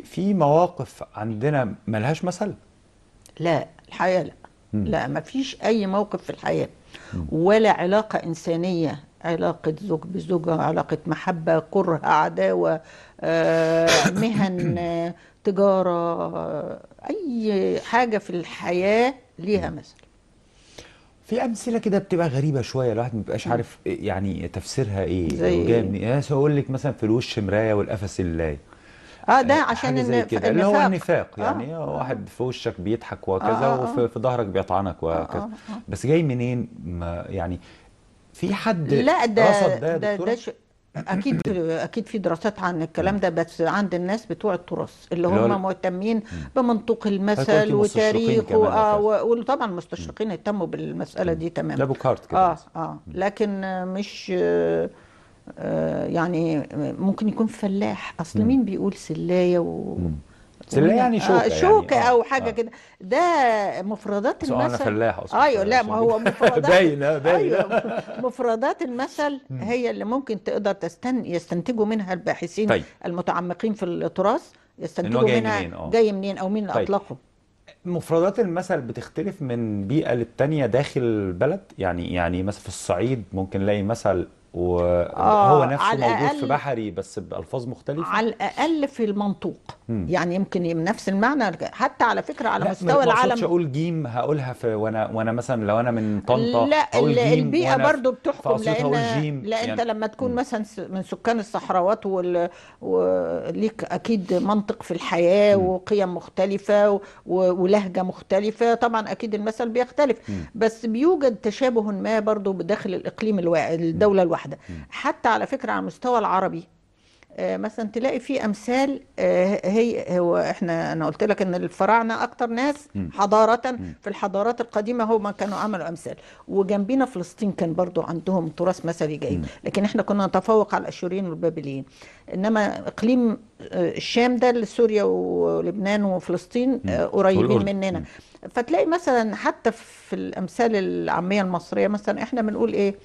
في مواقف عندنا ملهاش مثل. لا الحقيقة لا. مم. لا، ما فيش أي موقف في الحياة مم. ولا علاقة إنسانية، علاقة زوج بزوجة، علاقة محبة، كره، عداوة، مهن، تجارة، أي حاجة في الحياة ليها مم. مثل. في امثله كده بتبقى غريبه شويه، الواحد ما بيبقاش مم. عارف يعني تفسيرها زي ايه وجايه إيه؟ منين. يعني اقول لك مثلا في الوش مرايه والقفا سلايه. ده عشان حاجه زي كده اللي هو النفاق. النفاق، اه يعني اه واحد في وشك بيضحك اه وكذا اه اه وفي ظهرك بيطعنك اه وكذا. اه اه. بس جاي منين؟ ما يعني في حد لا، رصد ده يا ده دكتوره؟ شيء اكيد في دراسات عن مم. الكلام ده، بس عند الناس بتوع التراث اللي اللي هم هو مهتمين مم. بمنطوق حضرتك قلتي المثل مستشرقين وتاريخه، كمان وكذا. وطبعا مم. المستشرقين اهتموا بالمسألة مم. دي تمام. ده بوكارت كده مثلا. مم. لكن مش يعني ممكن يكون فلاح، اصل مم. مين بيقول سلاية مم. سلايه ومين يعني شوكه يعني شوكة او حاجة اه. كده؟ ده مفردات بس انا المثل. فلاح اصلا ايوه، لا ما عشان كده. هو مفردات. باين باين. ايوه، مفردات المثل مم. هي اللي ممكن تقدر يستنتجوا منها الباحثين طيب المتعمقين في التراث، ان هو يستنتجوا جاي منها منين اه. جاي منين او مين اللي طيب اطلقه. مفردات المثل بتختلف من بيئة للتانية داخل البلد، يعني مثلا في الصعيد ممكن نلاقي مثل وهو نفسه على موجود في الاقل، بحري بس بألفاظ مختلفة. على الأقل في المنطوق، مم. يعني يمكن نفس المعنى، حتى على فكرة على لا مستوى ما اقصدش العالم. اقول جيم هقولها في وانا مثلا لو انا من طنطا لا، هقول جيم، البيئة وانا برضو في بتحكم، اسيوط لأن هقول جيم لا أنت يعني. لما تكون مم. مثلا من سكان الصحراوات وليك أكيد منطق في الحياة مم. وقيم مختلفة ولهجة مختلفة، طبعا أكيد المثل بيختلف. مم. بس بيوجد تشابه ما برضو بداخل الإقليم مم. الدولة الواحدة. مم. حتى على فكرة على المستوى العربي، مثلا تلاقي في امثال، هو انا قلت لك ان الفراعنه اكتر ناس مم. حضاره، مم. في الحضارات القديمه هم كانوا عملوا امثال. وجنبينا فلسطين كان برضو عندهم تراث مثلي جيد، مم. لكن احنا كنا نتفوق على الاشوريين والبابليين. انما اقليم الشام ده، سوريا ولبنان وفلسطين مم. قريبين والأردن. مننا. مم. فتلاقي مثلا حتى في الامثال العاميه المصريه، مثلا احنا بنقول ايه؟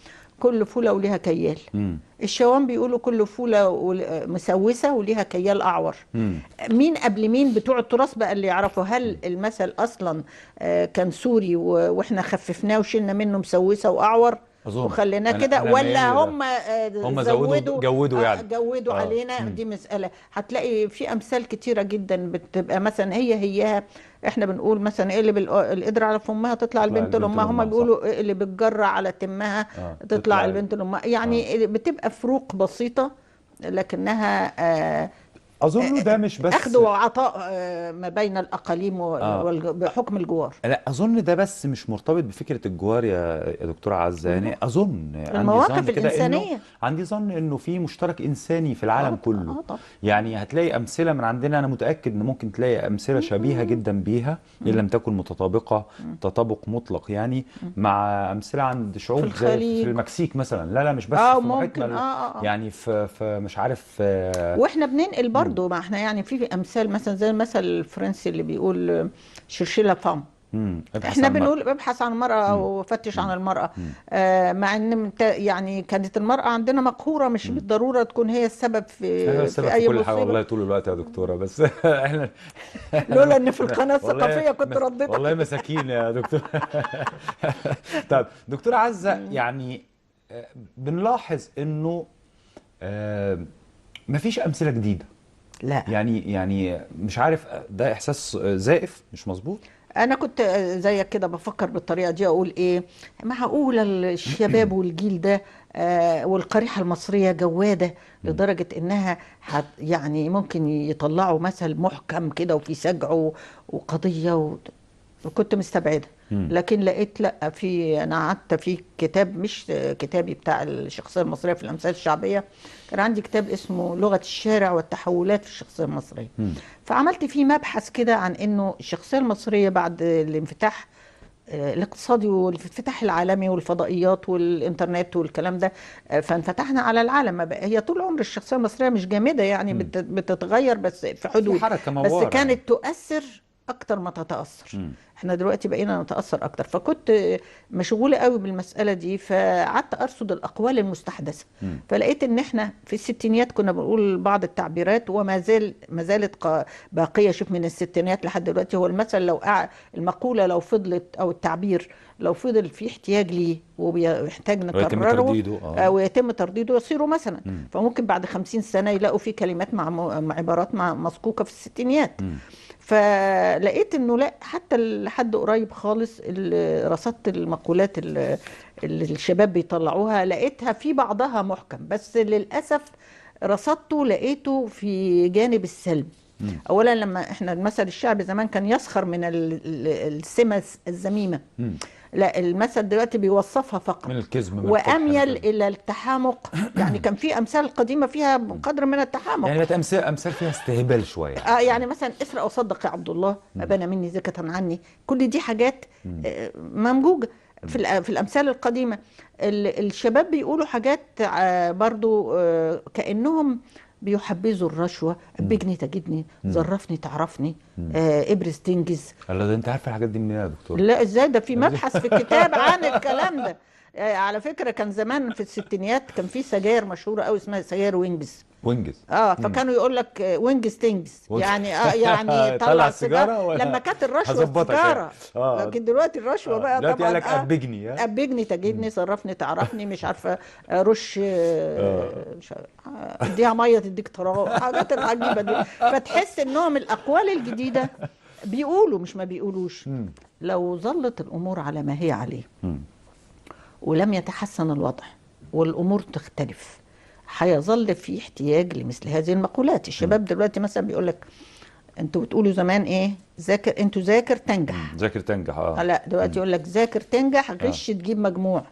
كل فوله وليها كيال. مم. الشوام بيقولوا كل فولة مسوسة وليها كيال أعور. مم. مين قبل مين بتوع التراث بقى اللي يعرفوا هل المثل أصلا كان سوري وإحنا خففناه وشلنا منه مسوسة وأعور اظن وخليناه كده، انا ميال ولا لده. هم هم زودوا زودوا جودوا يعني. جودوا اه. علينا؟ مم. دي مسألة. هتلاقي في أمثال كتيرة جدا بتبقى مثلا هي احنا بنقول مثلا اقلب القدرة على فمها تطلع تطلع البنت البنت لأمها، هم لامها صح. بيقولوا اقلب الجرة على تمها اه تطلع تطلع البنت لأمها. اه. يعني بتبقى فروق بسيطة، لكنها اظن ده مش أخذ بس. وعطاء ما بين الأقاليم اه بحكم الجوار. لا اظن ده بس مش مرتبط بفكره الجوار يا دكتوره عزه، لا، يعني اظن عندي ظن المواقف كده انه الإنسانية. في مشترك انساني في العالم كله. طبعا. يعني هتلاقي امثله من عندنا، انا متاكد ان ممكن تلاقي امثله شبيهه م- جدا بيها ان م- لم تكن متطابقه م- تطابق مطلق يعني، م. مع امثله عند في شعوب زي في الخليج. المكسيك مثلا. لا مش بس في محيطنا ممكن يعني في مش عارف واحنا بننقل مم. برضو، ما احنا يعني في امثال مثلا زي المثل الفرنسي اللي بيقول شرشيلا فام. ابحث احنا عن المرء. بنقول ابحث عن المرأة مم. او فتش عن مم. المرأة. مم. مع ان يعني كانت المرأة عندنا مقهورة، مش مم. بالضرورة تكون هي السبب ايوه في السبب في اي كل حاجه مصيبة. والله طول الوقت يا دكتوره، بس احنا لولا ان في القناة والله الثقافية كنت رديت والله عليه. مساكين يا دكتور. طب دكتوره عزه مم. يعني بنلاحظ انه آه، مفيش امثله جديده. لا، يعني مش عارف ده احساس زائف مش مظبوط. انا كنت زيك كده بفكر بالطريقه دي، اقول ايه؟ معقوله الشباب والجيل ده والقريحه المصريه جواده مم. لدرجه انها يعني ممكن يطلعوا مثل محكم كده وفي سجع وقضيه وكنت مستبعده. مم. لكن لقيت لا، انا قعدت في كتاب، مش كتابي بتاع الشخصيه المصريه في الامثال الشعبيه، كان عندي كتاب اسمه لغه الشارع والتحولات في الشخصيه المصريه. مم. فعملت فيه مبحث كده عن انه الشخصيه المصريه بعد الانفتاح الاقتصادي والانفتاح العالمي والفضائيات والانترنت والكلام ده، فانفتحنا على العالم. ما بقى هي طول عمر الشخصيه المصريه مش جامده، يعني مم. بتتغير بس في في حدود. حركه بس مواره يعني. كانت تؤثر اكتر ما تتاثر. احنا دلوقتي بقينا نتاثر اكتر. فكنت مشغوله قوي بالمساله دي، فقعدت ارصد الاقوال المستحدثه، فلقيت ان احنا في الستينيات كنا بنقول بعض التعبيرات ما زالت باقيه. شوف، من الستينيات لحد دلوقتي هو المثل لو المقوله لو فضلت، او التعبير لو فضل في احتياج ليه وبيحتاج ويتم نكرره ترديده. ويتم ترديده يصيروا مثلا. فممكن بعد 50 سنة يلاقوا في كلمات مع عبارات مسكوكة في الستينيات. فلقيت انه لا، حتى لحد قريب خالص رصدت المقولات اللي الشباب بيطلعوها، لقيتها في بعضها محكم، بس للأسف رصدته لقيته في جانب السلب. اولا، لما احنا المثل الشعبي زمان كان يسخر من السمة الذميمة، لا، المثل دلوقتي بيوصفها فقط من الكذب، من واميل الى التحامق. يعني كان في امثال قديمه فيها قدر من التحامق، يعني بقت امثال فيها استهبال شويه. يعني مثلا اسرق وصدق يا عبد الله، ابانا مني زكاة عني. كل دي حاجات ممجوجه في الامثال القديمه. الشباب بيقولوا حاجات برضو كانهم بيحبذوا الرشوه. بجني تجدني، ظرفني تعرفني، ابرز تنجز. الله، ده انت عارفه الحاجات دي منين يا دكتور؟ لا، ازاي؟ ده في مبحث في الكتاب عن الكلام ده. على فكره كان زمان في الستينيات كان في سجاير مشهوره قوي اسمها سجاير وينجز. فكانوا يقول لك وينجز تنجز، يعني يعني طلع السيجاره لما كانت الرشوه السيجاره. لكن دلوقتي الرشوه بقى دلوقتي طبعا قال لك ابجني ابجني تجدني، صرفني تعرفني، مش عارفه رش اديها ميه تديك طراوه، حاجات العجيبه دي. فتحس انهم الاقوال الجديده بيقولوا مش ما بيقولوش. لو ظلت الامور على ما هي عليه ولم يتحسن الوضع والامور تختلف، هيظل في احتياج لمثل هذه المقولات. الشباب دلوقتي مثلا بيقول لك انتوا بتقولوا زمان ايه؟ ذاكر، انتوا ذاكر تنجح. ذاكر تنجح. لا، دلوقتي يقول لك ذاكر تنجح، غش تجيب مجموع.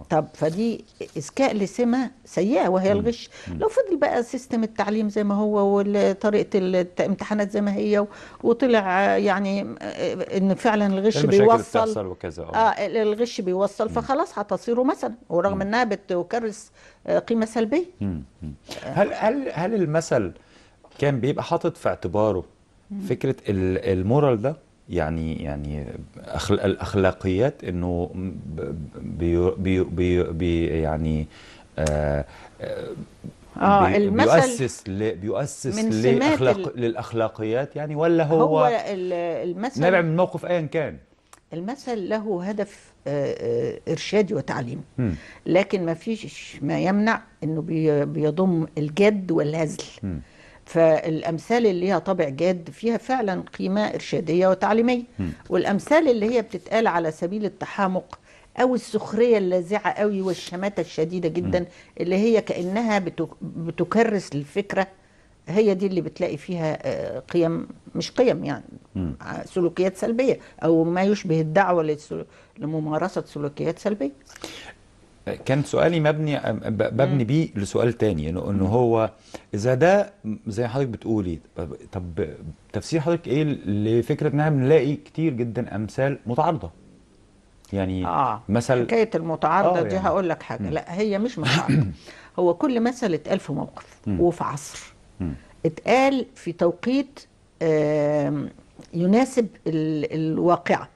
طب فدي اذكاء لسمه سيئه وهي الغش. لو فضل بقى سيستم التعليم زي ما هو وطريقه الامتحانات زي ما هي، وطلع يعني ان فعلا الغش بيوصل وكذا الغش بيوصل، فخلاص هتصيروا مثلا، ورغم انها بتكرس قيمه سلبيه. هل المثل كان بيبقى حاطط في اعتباره فكرة المورال ده؟ يعني الأخلاقيات، إنه يعني بيؤسس للأخلاقيات يعني، ولا هو المثل نابع من موقف أيا كان؟ المثل له هدف إرشادي وتعليم، لكن ما فيش ما يمنع إنه بيضم الجد والهزل. فالأمثال اللي ليها طابع جاد فيها فعلا قيمة إرشادية وتعليمية، والأمثال اللي هي بتتقال على سبيل التحامق أو السخرية اللاذعة قوي والشماتة الشديدة جدا اللي هي كأنها بتكرس الفكرة، هي دي اللي بتلاقي فيها قيم، مش قيم يعني، سلوكيات سلبية أو ما يشبه الدعوة لممارسة سلوكيات سلبية. كان سؤالي مبني بيه لسؤال تاني، انه هو اذا ده زي حضرتك بتقولي، طب تفسير حضرتك ايه لفكره ان احنا بنلاقي كتير جدا امثال متعارضه؟ يعني مثل حكايه المتعارضه دي يعني هقول لك حاجه. لا، هي مش متعارضه. هو كل مثل اتقال في موقف وفي عصر، اتقال في توقيت يناسب الواقعه.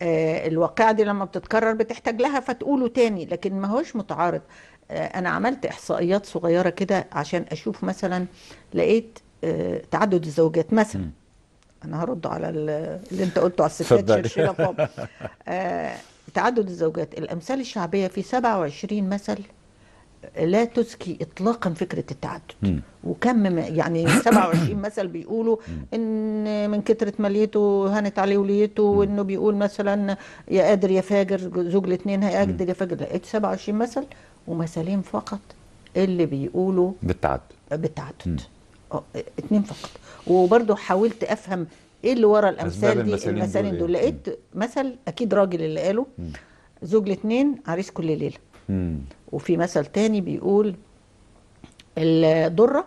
الواقعة دي لما بتتكرر بتحتاج لها فتقوله تاني، لكن ما هوش متعارض. أنا عملت إحصائيات صغيرة كده عشان أشوف، مثلا لقيت تعدد الزوجات مثلا. أنا هرد على اللي أنت قلته على الستات شرشيلة فوق. تعدد الزوجات، الأمثال الشعبية في 27 مثل لا تزكي اطلاقا فكره التعدد. وكم يعني 27 مثل بيقولوا ان من كتره ماليته هانت عليه وليته، وانه بيقول مثلا يا قادر يا فاجر، زوج الاثنين يا قادر يا فاجر. لقيت 27 مثل ومثلين فقط اللي بيقولوا بالتعدد. 2 فقط. وبرضه حاولت افهم ايه اللي ورا الامثال دي، المثالين دول. لقيت مثل اكيد راجل اللي قاله، زوج الاثنين عريس كل ليله. وفي مثل تاني بيقول الضرة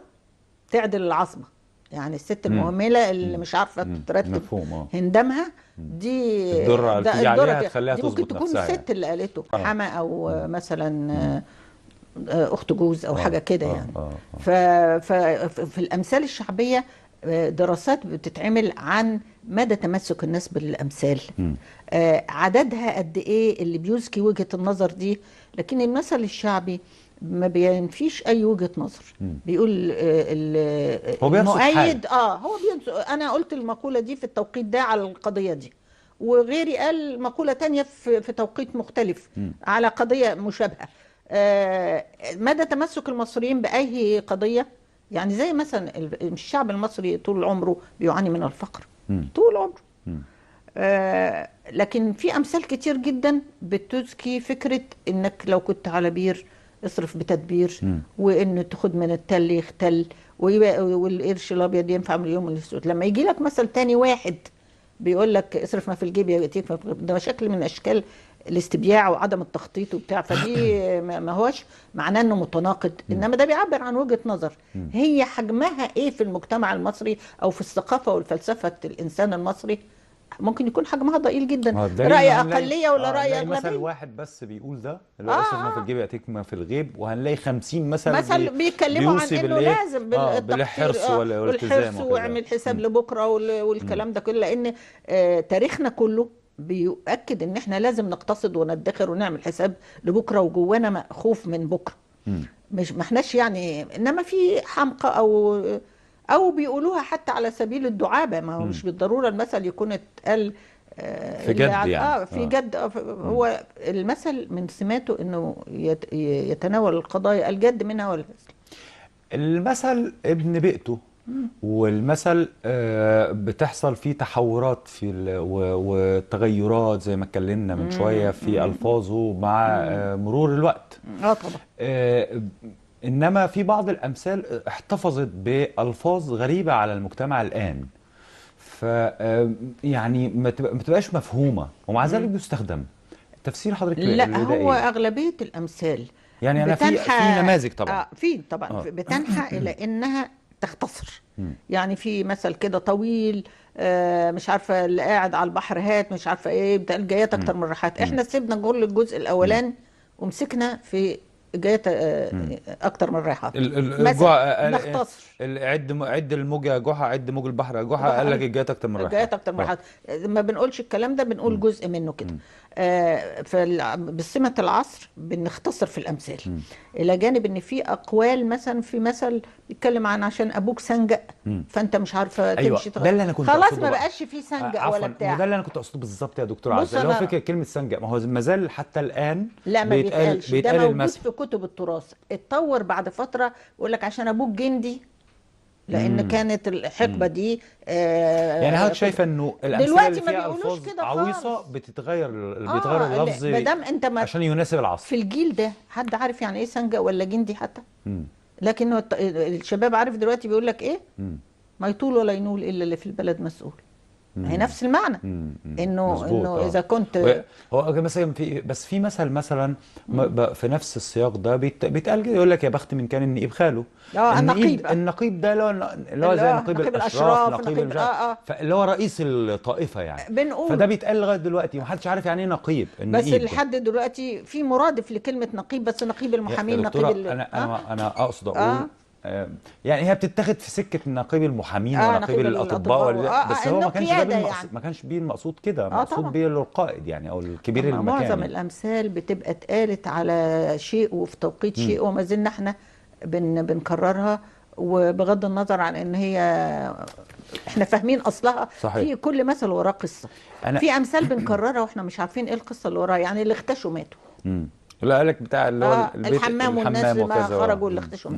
تعدل العظمة، يعني الست المهملة اللي مش عارفة ترتب هندامها، دي الضرة دي ممكن تكون الست اللي قالته، حما أو مثلا أخت جوز أو حاجة كده يعني. ففي الأمثال الشعبية دراسات بتتعمل عن مدى تمسك الناس بالامثال، عددها قد ايه اللي بيزكي وجهة النظر دي. لكن المثل الشعبي ما بينفيش اي وجهة نظر، بيقول هو بيرصد حال. المؤيد هو انا قلت المقولة دي في التوقيت ده على القضية دي، وغيري قال مقولة تانية في توقيت مختلف على قضية مشابهة. مدى تمسك المصريين بأي قضية، يعني زي مثلا الشعب المصري طول عمره بيعاني من الفقر، طول عمره. لكن في أمثال كتير جدا بتزكي فكرة إنك لو كنت على بير اصرف بتدبير، وإن تاخد من التل يختل، والقرش الأبيض ينفع من اليوم الأسود. لما يجي لك مثل تاني واحد بيقول لك اصرف ما في الجيب يأتيك ما في الغيب، ده شكل من أشكال الاستبياع وعدم التخطيط وبتاع. فدي ما هوش معناه انه متناقض، انما ده بيعبر عن وجهة نظر هي حجمها ايه في المجتمع المصري او في الثقافة والفلسفة الانسان المصري. ممكن يكون حجمها ضئيل جدا، رأي أقلية ولا رأي مثل أغلبية. واحد بس بيقول ده اللي هو اصرف ما في الجيب يأتيك ما في الغيب، وهنلاقي 50 مثل بيتكلموا عن بيوصي انه بالايه لازم بالتقدير بالحرص والالتزام والحرص وكده. واعمل حساب لبكره والكلام ده كله، لان تاريخنا كله بيؤكد ان احنا لازم نقتصد وندخر ونعمل حساب لبكره، وجوانا خوف من بكره. مش ما احناش يعني، انما في حمقى او بيقولوها حتى على سبيل الدعابه، ما هو مش بالضروره المثل يكون اتقال في جد يعني. في جد. هو المثل من سماته انه يتناول القضايا الجد منها والهزل. المثل ابن بيئته، والمثل بتحصل فيه تحورات في وتغيرات زي ما اتكلمنا من شوية في ألفاظه مع مرور الوقت. طبعا. إنما في بعض الأمثال احتفظت بألفاظ غريبة على المجتمع الآن، ف يعني ما تبقاش مفهومة ومع ذلك بيستخدم. تفسير حضرتك لا، هو إيه؟ أغلبية الأمثال يعني أنا في نماذج طبعا في طبعا بتنحى إلى إنها تختصر. يعني في مثل كده طويل، مش عارفة اللي قاعد على البحر هات مش عارفة إيه بتاع الجايات أكتر من الراحات. إحنا سيبنا نقول الجزء الأولاني ومسكنا في جايات أكتر من الراحات. مثلا نختصر، عد الموجة جحا، عد موج البحر جحا، قال لك الجايات أكتر من الراحات. الجايات أكتر من الراحات. ما بنقولش الكلام ده، بنقول جزء منه كده. بصمة العصر بنختصر في الأمثال، إلى جانب إن في أقوال مثلا في مثل بيتكلم عن عشان أبوك سنجق فأنت مش عارفة تمشي. ده اللي أنا كنت خلاص أقصده ما بقى. بقاش في سنجق ولا بتاع. ده اللي أنا كنت أقصده بالظبط يا دكتور عزة، اللي هو فكرة كلمة سنجق. ما هو ما زال حتى الآن لا ما بيتقالش، ده موجود المثل في كتب التراث. اتطور بعد فترة يقول لك عشان أبوك جندي، لان كانت الحقبه دي يعني حضرتك شايفه انه الامثله اللي فيها الفاظ عويصه بيتغير اللفظ انت عشان يناسب العصر. في الجيل ده حد عارف يعني ايه سنجق ولا جندي حتى؟ لكن الشباب عارف دلوقتي بيقول لك ايه؟ ما يطول ولا ينول الا اللي في البلد مسؤول. هي نفس المعنى، انه اذا كنت هو مثلا في مثل مثلا في نفس السياق ده بيتقال كده، يقول لك يا بخت من كان النقيب خاله. النقيب ده اللي هو زي نقيب الاشراف، نقيب اللي هو رئيس الطائفه يعني. بنقول فده بيتقال لغايه دلوقتي ومحدش عارف يعني ايه نقيب. بس لحد دلوقتي في مرادف لكلمه نقيب، بس نقيب المحامين نقيب انا اقصد اقول يعني هي بتتاخد في سكه نقيب المحامين ونقيب الاطباء بس هو ما كانش ده يعني. ما كانش بيه المقصود كده، مقصود بيه القائد يعني او الكبير المكاني. معظم الامثال بتبقى اتقالت على شيء وفي توقيت شيء، وما زلنا احنا بنكررها، وبغض النظر عن ان هي احنا فاهمين اصلها. صحيح. في كل مثل وراه قصه. في امثال بنكررها واحنا مش عارفين ايه القصه اللي وراها. يعني اللي اختشوا ماتوا، لا قالك بتاع اللي هو الحمام والناس ما خرجوا اللي اختشوا.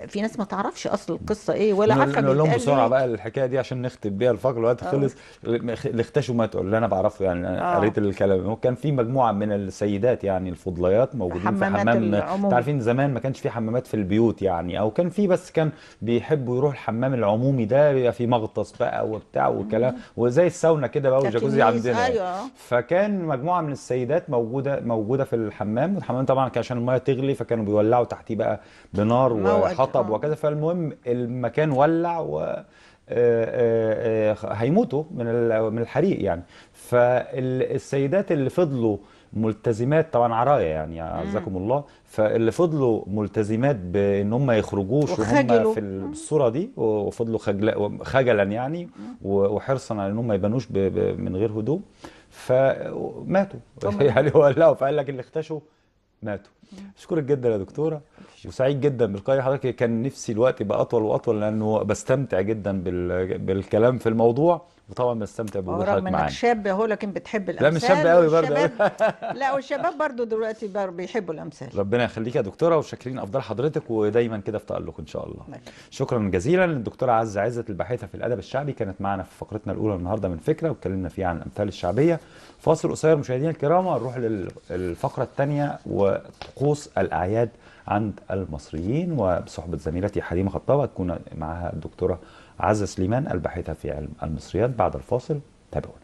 في ناس ما تعرفش اصل القصه ايه ولا عارفه. نقول لهم بسرعه بقى الحكايه دي عشان نختم بيها الفقره، الوقت خلص. اللي اختشوا ماتوا اللي انا بعرفه يعني. قريت الكلام. هو كان في مجموعه من السيدات يعني الفضليات موجودين في حمام. عارفين زمان ما كانش في حمامات في البيوت يعني، او كان في بس كان بيحبوا يروحوا الحمام العمومي ده، بيبقى في مغطس بقى وبتاع وكلام وزي الساونا كده بقى والجاكوزي عندنا. فكان مجموعه من السيدات موجوده في الحمام، والحمام طبعا عشان الميه تغلي فكانوا بيولعوا تحتيه بقى بنار وحطب وكذا. فالمهم المكان ولع و هيموتوا من الحريق يعني. فالسيدات اللي فضلوا ملتزمات طبعا عرايا يعني عزكم الله، فاللي فضلوا ملتزمات بان هم يخرجوش وهم وخجلوا. في الصوره دي، وفضلوا خجلا يعني، وحرصا على ان هم ما يبانوش من غير هدوم، فماتوا يعني ولعوا، فقال لك اللي اختشوا ماتوا. اشكرك جدا يا دكتوره، وسعيد جدا بلقاء حضرتك. كان نفسي الوقت يبقى اطول واطول، لانه بستمتع جدا بالكلام في الموضوع، وطبعا بستمتع بوجود رغم حضرتك انك معانا. شاب اهو لكن بتحب لا مش شاب الامثال، قوي برضه. والشباب لا، والشباب برضو دلوقتي بيحبوا الامثال. ربنا يخليك يا دكتوره، وشاكرين افضل حضرتك، ودايما كده في تالق ان شاء الله. ماشي. شكرا جزيلا للدكتوره عزه عزت، الباحثه في الادب الشعبي، كانت معنا في فقرتنا الاولى النهارده من فكره، واتكلمنا فيها عن الامثال الشعبيه. فاصل قصير مشاهدينا الكرام، ونروح للفقره الثانيه وطقوس الاعياد عند المصريين، وبصحبه زميلتي حليمه خطابه تكون معها الدكتوره عزه سليمان الباحثه في علم المصريات. بعد الفاصل تابعونا.